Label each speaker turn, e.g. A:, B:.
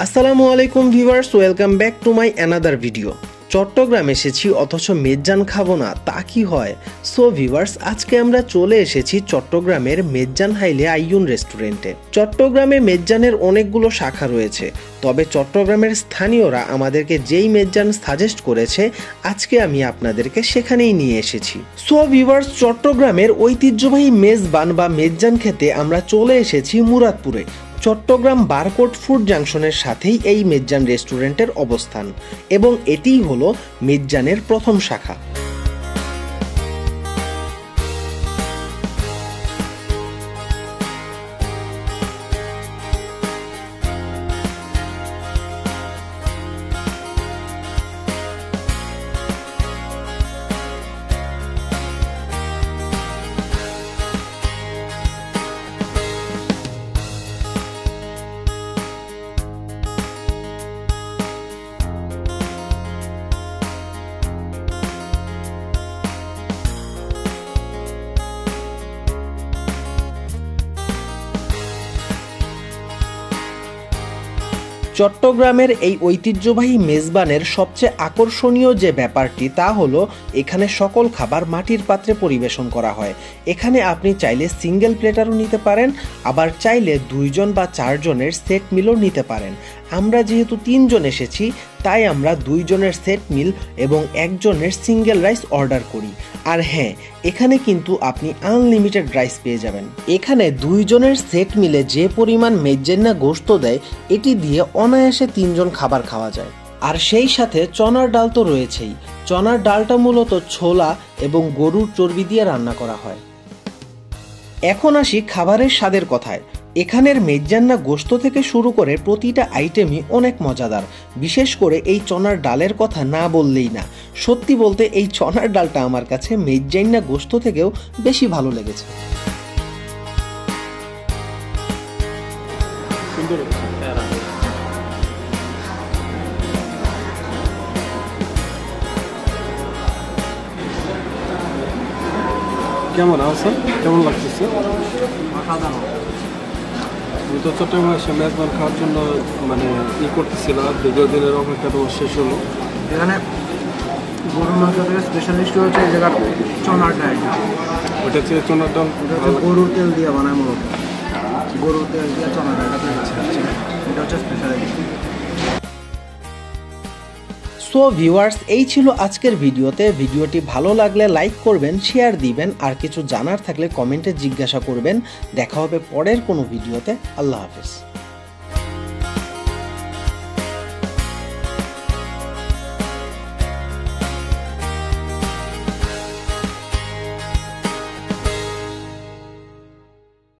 A: আসসালামু আলাইকুম viewers, welcome back to my another video. Chittagong এসেছি অথচ মেজজান খাবো না, তা কি হয়? সো ভিউয়ার্স, আজকে আমরা চলে এসেছি চট্টগ্রামের মেজজান হাইলে আইয়ুন রেস্টুরেন্টে। চট্টগ্রামে মেজজানের অনেকগুলো শাখা রয়েছে, তবে চট্টগ্রামের স্থানীয়রা আমাদেরকে যেই মেজজান সাজেস্ট করেছে আজকে আমি আপনাদেরকে সেখানেই নিয়ে এসেছি। সো ভিউয়ার্স, চট্টগ্রামের ঐতিহ্যবাহী মেজবান বা মেজজান খেতে আমরা চলে এসেছি মুরাদপুরে। চট্টগ্রাম বারকোট ফুড জাংশনের সাথেই এই মেজজান রেস্টুরেন্টের অবস্থান এবং এটিই হলো মেজজানের প্রথম শাখা। চট্টগ্রামের এই ঐতিহ্যবাহী মেজবানের সবচেয়ে আকর্ষণীয় যে ব্যাপারটি তা হলো এখানে সকল খাবার মাটির পাত্রে পরিবেশন করা হয়। এখানে আপনি চাইলে সিঙ্গেল প্লেটারও নিতে পারেন, আবার চাইলে 2 জন বা 4 জনের সেট মিলও নিতে পারেন। আমরা যেহেতু 3 জন এসেছি তাই আমরা 2 জনের সেট মিল এবং 1 জনের সিঙ্গেল রাইস অর্ডার করি। আর হ্যাঁ, এখানে কিন্তু আপনি আনলিমিটেড রাইস পেয়ে যাবেন। এখানে 2 জনের সেট মিলে যে পরিমাণ মেজজান্না গোশত দেয় এটি দিয়ে অনায়াসে 3 জন খাবার খাওয়া যায়। আর সেই সাথে চনার ডাল তো রয়েছেই। চনার ডালটা মূলত ছোলা এবং গরুর চর্বি দিয়ে রান্না করা হয়। এখন আসি খাবারের স্বাদের কথায়। এখানের মেজজান্না গোশত থেকে শুরু করে প্রতিটা আইটেমই অনেক মজাদার। বিশেষ করে এই চনার ডালের কথা না বললেই না। সত্যি বলতে এই চনার ডালটা আমার কাছে মেজজান্না গোশত থেকেও বেশি ভালো লেগেছে।
B: কেমন আছেন? কেমন লাগতেছে? আমি তো চট্টগ্রামে এসে মেজবান খাওয়ার জন্য করতেছিলাম, দীর্ঘদিনের অপেক্ষা তোমার শেষ হলো।
C: এখানে গরুর মাংস থেকে স্পেশালিস্ট হচ্ছে এই জায়গার চনার ডাল।
B: ওটা হচ্ছে চনার ডাল,
C: গরুর তেল দিয়ে বানায়, মূলত গরুর তেল দিয়ে চনার ডালটা তৈরি হচ্ছে, এটা হচ্ছে স্পেশালিস্ট।
A: সো ভিউয়ার্স, এই ছিল আজকের ভিডিওতে। ভিডিওটি ভালো লাগলে লাইক করবেন, শেয়ার দিবেন, আর কিছু জানার থাকলে কমেন্টে জিজ্ঞাসা করবেন। দেখা হবে পরের কোনো ভিডিওতে। আল্লাহ হাফেজ।